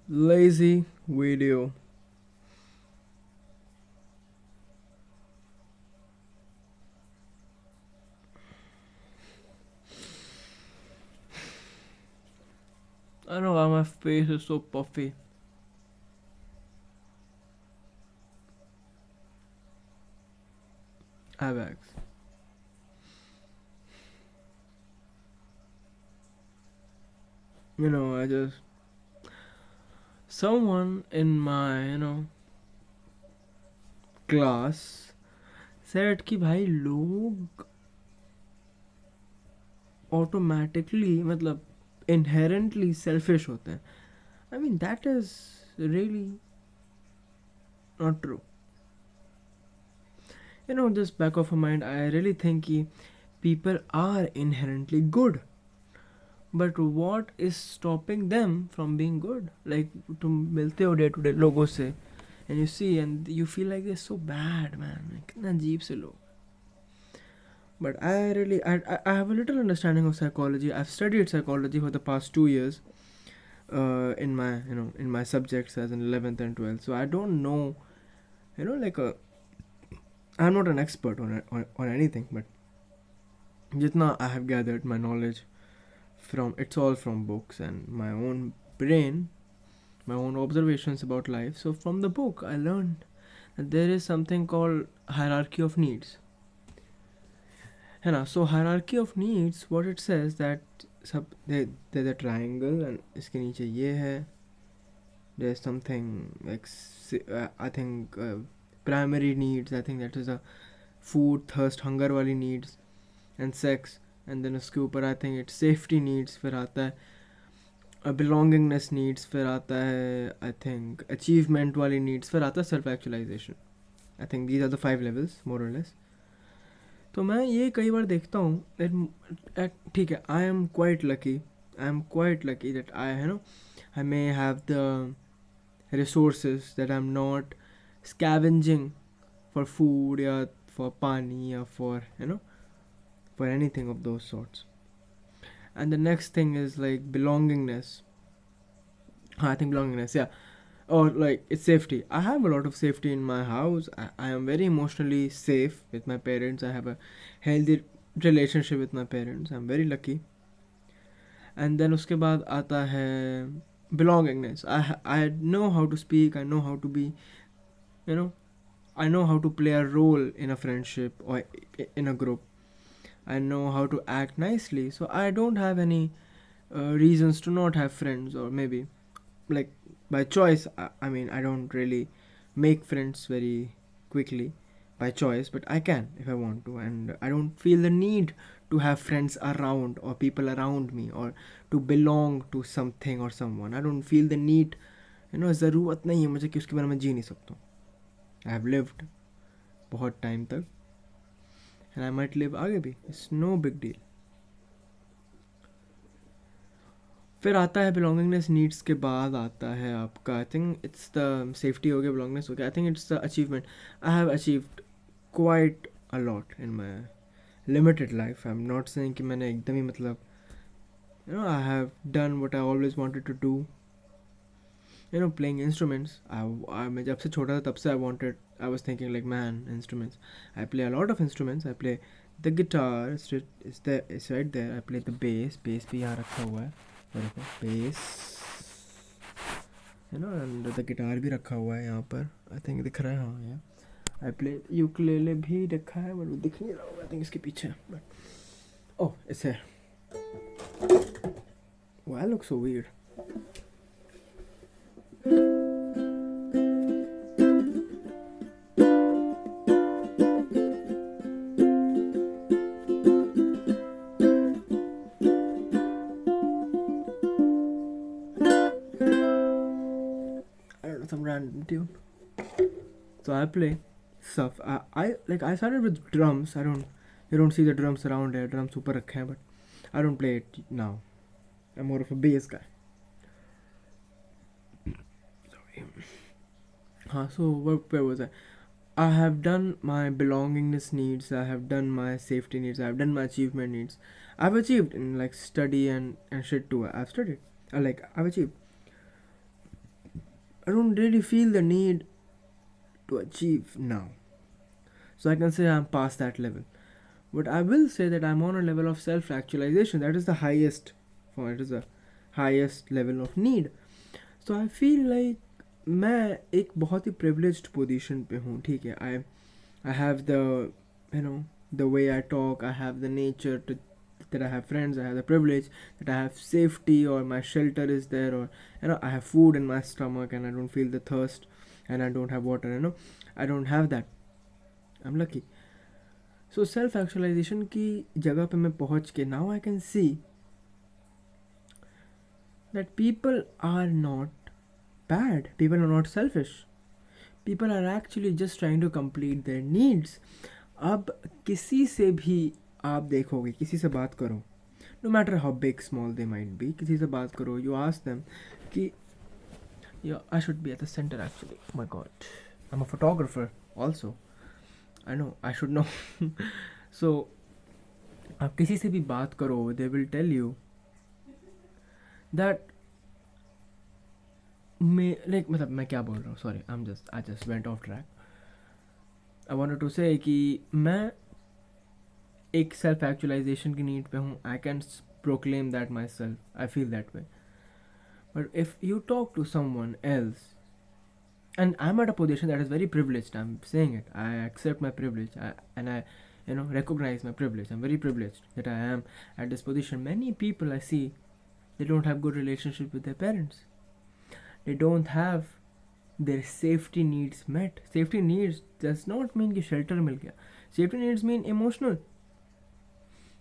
Lazy video. I don't know why my face is so puffy. Avax. I just someone in my class said कि भाई लोग automatically मतलब inherently selfish होते हैं. I mean that is really not true. Just back of my mind, I really think कि people are inherently good. But what is stopping them from being good? Like तुम मिलते हो day to day लोगों से and you see and you feel like they're so bad, man. कितना अजीब से लोग. But I have a little understanding of psychology. I've studied psychology for the past 2 years in my in my subjects as in 11th and 12th. So I don't know, like I'm not an expert on anything, but jitna I have gathered my knowledge from, it's all from books and my own brain, my own observations about life. So from the book I learned that there is something called hierarchy of needs. है ना. So hierarchy of needs, what it says that सब there's a triangle and इसके नीचे ये है. There's something like I think primary needs. I think that is a food, thirst, hunger वाली needs and sex. And then उसके ऊपर I think it's safety needs. फिर आता है belongingness needs. फिर आता है I think achievement वाली needs. फिर आता है self actualization. I think these are the 5 levels more or less. तो मैं ये कई बार देखता हूँ. ठीक है, I am quite lucky that I may have the resources, that I'm not scavenging for food या for पानी या for anything of those sorts. And the next thing is like belongingness. I think belongingness, yeah. Or like it's safety. I have a lot of safety in my house. I am very emotionally safe with my parents. I have a healthy relationship with my parents. I'm very lucky. And then उसके बाद आता है belongingness. I know how to speak. I know how to be, I know how to play a role in a friendship or in a group. I know how to act nicely. So I don't have any reasons to not have friends, or maybe like by choice. I mean, I don't really make friends very quickly by choice, but I can if I want to, and I don't feel the need to have friends around or people around me or to belong to something or someone. I don't feel the need. ज़रूरत नहीं है मुझे कि उसके बारे में जी नहीं सकता. I have lived बहुत टाइम तक and I might live आगे भी. It's no big deal. फिर आता है belongingness needs के बाद आता है आपका I think it's the safety हो गया, belongingness हो गया. I think it's the achievement. I have achieved quite a lot in my limited life. I'm not saying कि मैंने एकदम ही मतलब I have done what I always wanted to do. Playing instruments. मैं जब से छोटा था तब से I was thinking like, man, instruments. I play a lot of instruments. I play the guitar. It's right there. I play the bass. Bass भी यहाँ रखा हुआ है. Bass. And the guitar भी रखा हुआ है यहाँ पर. I think दिख रहा है, हाँ यार. I play ukulele भी रखा है, but वो दिख नहीं रहा होगा. I think इसके पीछे. But oh, it's here. Oh, I look so weird. Some random tune. So I play stuff. I started with drums. You don't see the drums around here. Drums super रखे हैं, but I don't play it now. I'm more of a bass guy. Sorry. So where was I? I have done my belongingness needs. I have done my safety needs. I have done my achievement needs. I've achieved in like study and shit too. I've studied. I've achieved. I don't really feel the need to achieve now. So I can say I'm past that level. But I will say that I'm on a level of self actualization. That is the highest form, it is the highest level of need. So I feel like मैं एक बहुत ही privileged position पे हूँ, ठीक है. I have the, you know, the way I talk, I have the nature to, that I have friends, I have the privilege that I have safety, or my shelter is there, or I have food in my stomach and I don't feel the thirst, and I don't have water. I don't have that. I'm lucky. So self actualization की जगह पे मैं पहुँच के now I can see that people are not bad, people are not selfish, people are actually just trying to complete their needs. अब किसी से भी आप देखोगे, किसी से बात करो, no matter how big small they might be, किसी से बात करो, you ask them कि I should be at the center actually, oh my god, I'm a photographer also, I know I should know. So आप किसी से भी बात करो, they will tell you that मतलब मैं क्या बोल रहा हूँ, sorry, I just went off track. I wanted to say कि मैं एक सेल्फ एक्चुअलाइजेशन की नीड पे हूँ. I can proclaim that myself, I feel that way. But if you talk to someone else, and I'm at a position that is very privileged, I'm saying it, I accept my privilege, and I recognize my privilege. I'm very privileged that I am at this position. Many people I see, they don't have good relationship with their parents, they don't have their safety needs met. Safety needs does not mean कि shelter मिल गया. Safety needs mean emotional.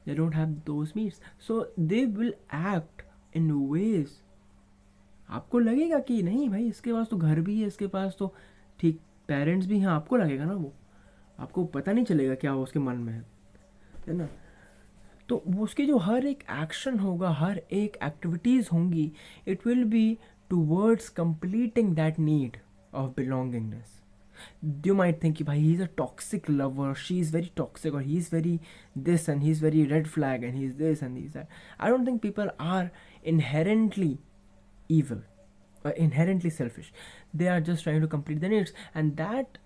They don't have those needs, so they will act in ways आपको लगेगा कि नहीं भाई, इसके पास तो घर भी है, इसके पास तो ठीक पेरेंट्स भी हैं, आपको लगेगा ना, वो आपको पता नहीं चलेगा क्या वो उसके मन में है ना. तो वो उसके जो हर एक एक्शन होगा, हर एक एक्टिविटीज़ होंगी, it will be towards completing that need of belongingness. You might think bhai, he's a toxic lover, she's very toxic, or he's very this and he's very red flag and he's this and he's that. I don't think people are inherently evil or inherently selfish. They are just trying to complete their needs, and that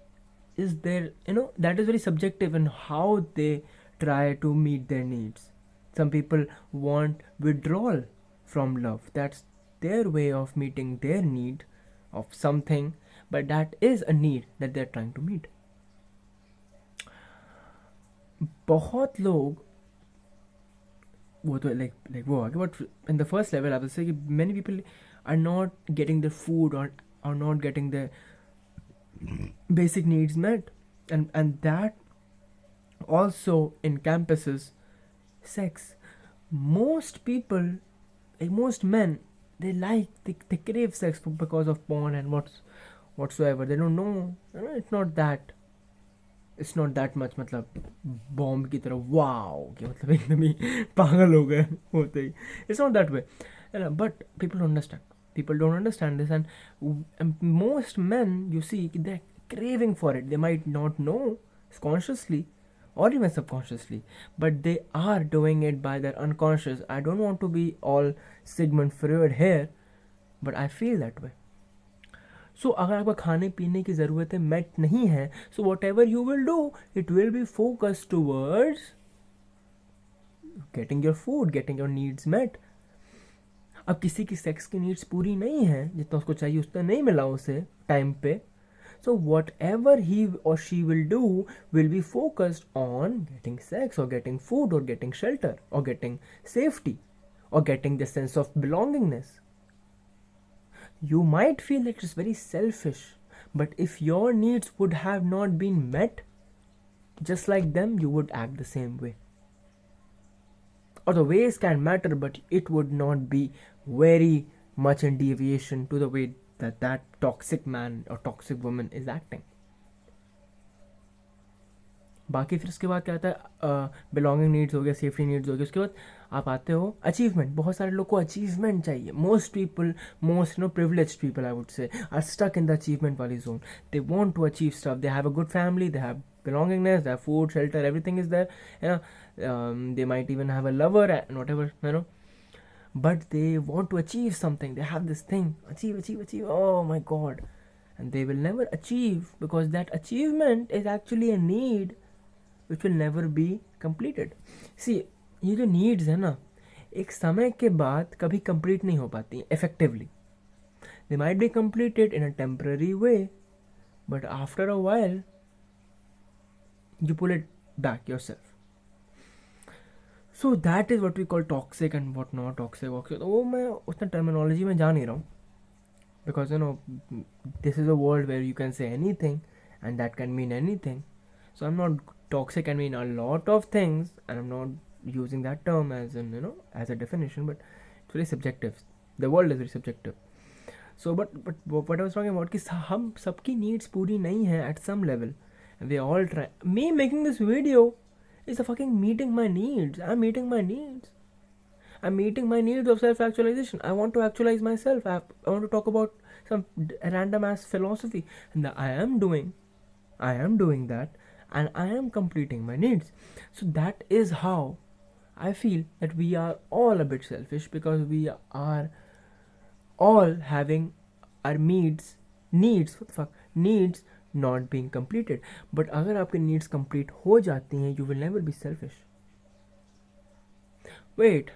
is their, that is very subjective in how they try to meet their needs. Some people want withdrawal from love. That's their way of meeting their need of something, but that is a need that they're trying to meet. बहुत लोग वो तो like वो आगे, but in the first level I will say कि many people are not getting their food or are not getting their basic needs met, and that also encompasses sex. Most people, like most men, they crave sex because of porn and whatsoever. They don't know, it's not that much मतलब bomb की तरह wow कि मतलब एकदम ही पागल हो गए होते ही. It's not that way, but people don't understand this, and most men you see they're craving for it. They might not know consciously or even subconsciously, but they are doing it by their unconscious. I don't want to be all Sigmund Freud here, but I feel that way. So अगर आपका खाने पीने की ज़रूरतें met नहीं है, so whatever you will do, it will be focused towards getting your food, getting your needs met. अब किसी की सेक्स की नीड्स पूरी नहीं है, जितना उसको चाहिए उतना नहीं मिला उसे टाइम पे, so whatever he or she will do will be focused on getting sex or getting food or getting shelter or getting safety or getting the sense of belongingness. You might feel that it's very selfish, but if your needs would have not been met, just like them, you would act the same way. Or the ways can matter, but it would not be very much in deviation to the way that toxic man or toxic woman is acting. बाकी फिर उसके बाद क्या आता है, belonging needs हो गया, safety needs हो गया, उसके बाद आप आते हो अचीवमेंट. बहुत सारे लोग को अचीवमेंट चाहिए. Most people, most privileged people I would say, are stuck in the achievement वाली zone. They want to achieve stuff. They have a good family, they have belongingness, they have food, shelter, everything is there, they might even have a lover and whatever, but they want to achieve something. They have this thing, achieve, oh my god, and they will never achieve because that achievement is actually a need which will never be completed. See, ये जो needs है ना, एक समय के बाद कभी complete नहीं हो पाती effectively. They might be completed in a temporary way, but after a while you pull it back yourself. So that is what we call toxic and what not toxic. तो वो मैं उतना terminology में जा नहीं रहा हूँ, because this is a world where you can say anything and that can mean anything. So I'm not, toxic can mean a lot of things, and I'm not using that term as as a definition, but it's very subjective. The world is very subjective. So but what I was talking about कि हम सबकी needs पूरी नहीं है at some level. We all try. Me making this video is a fucking meeting my needs. I'm meeting my needs. I'm meeting my needs of self-actualization. I want to actualize myself. I want to talk about some random ass philosophy, and I am doing that, and I am completing my needs. So that is how I feel that we are all a bit selfish, because we are all having our needs not being completed. But अगर आपके needs complete हो जाती हैं, you will never be selfish. Wait,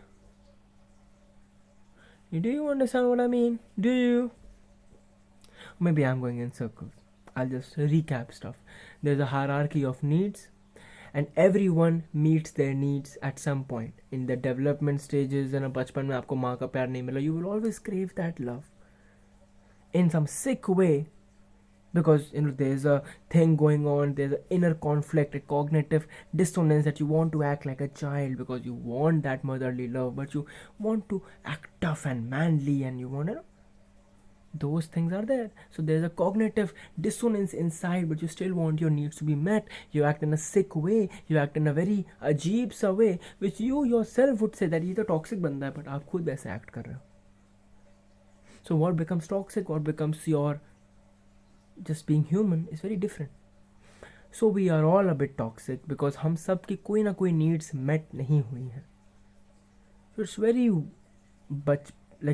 do you understand what I mean? Do you? Maybe I'm going in circles. I'll just recap stuff. There's a hierarchy of needs, and everyone meets their needs at some point in the development stages. And बचपन में आपको माँ का प्यार नहीं मिला, you will always crave that love in some sick way, because there's a thing going on, there's an inner conflict, a cognitive dissonance, that you want to act like a child because you want that motherly love, but you want to act tough and manly, and you want those things are there. So there's a cognitive dissonance inside, but you still want your needs to be met. You act in a sick way, you act in a very ajeeb sa way, which you yourself would say that ये तो toxic बंदा है, but आप खुद वैसे act कर रहे हो. So what becomes toxic, what becomes your just being human is very different. So we are all a bit toxic because हम सब की कोई ना कोई needs met नहीं हुई हैं. So it's very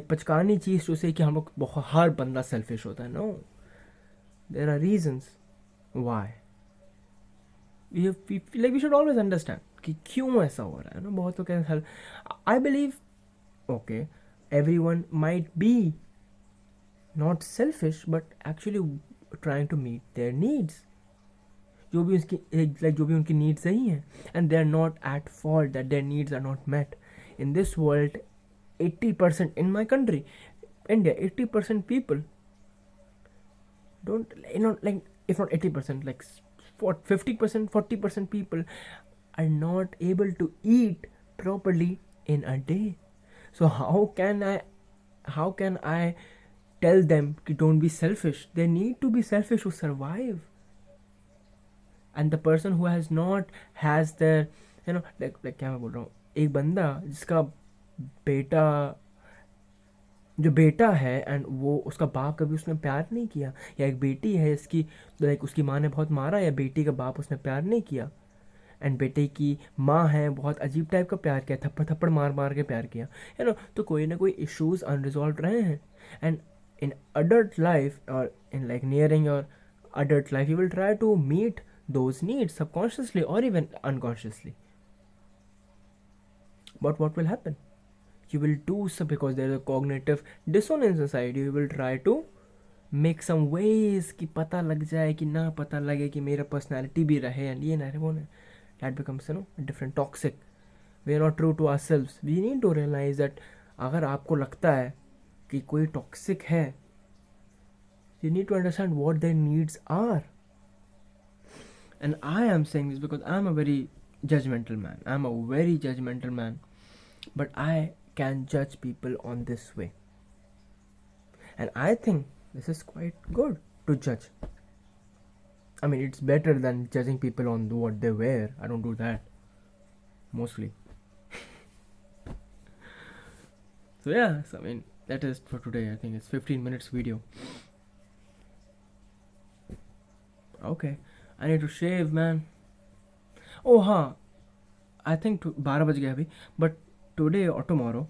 पचकानी चीज़ जो से कि हम लोग बहुत हर बंदा selfish होता है. No, there are reasons why. We should always understand कि क्यों ऐसा हो रहा है ना. बहुत लोग कहते हैं, I believe okay, everyone might be not selfish but actually trying to meet their needs, जो भी उनकी needs सही हैं, and they are not at fault that their needs are not met. In this world, 80% in my country, India, 80% people don't, if not 80%, 50%, 40% people are not able to eat properly in a day. So how can I tell them कि don't be selfish? They need to be selfish to survive. And the person who has their क्या मैं बोल रहा हूँ, एक बंदा जिसका बेटा है एंड वो उसका बाप कभी उसने प्यार नहीं किया, या एक बेटी है इसकी उसकी माँ ने बहुत मारा, या बेटी का बाप उसने प्यार नहीं किया, एंड बेटे की माँ है बहुत अजीब टाइप का प्यार किया, थप्पड़ मार के प्यार किया, तो कोई ना कोई इश्यूज अनरिजॉल्व रहे हैं. And in adult life, or in nearing your adult life, you will try to meet those needs subconsciously or even unconsciously. But what will happen? You will do so because there is a cognitive dissonance inside. You will try to make some ways कि पता लग जाए कि ना पता लगे कि मेरा personality भी रहे, and ये ना रहे वो ना. That becomes a different toxic. We are not true to ourselves. We need to realize that अगर आपको लगता है कि कोई टॉक्सिक है, you need to understand what their needs are. And I am saying this because I'm a very judgmental man. But I can judge people on this way. And I think this is quite good to judge. I mean, it's better than judging people on what they wear. I don't do that. Mostly. So yeah, that is for today. I think it's 15 minutes video. Okay, I need to shave, man. Oh हाँ, I think 12 बज गया अभी, but today or tomorrow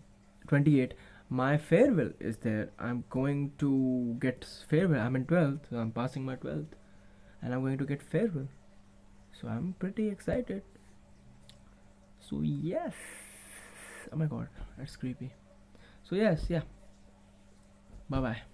28. My farewell is there. I'm going to get farewell. I'm in 12th, so I'm passing my 12th, and I'm going to get farewell. So I'm pretty excited. So yes. Oh my god, that's creepy. So yes, yeah. Bye bye.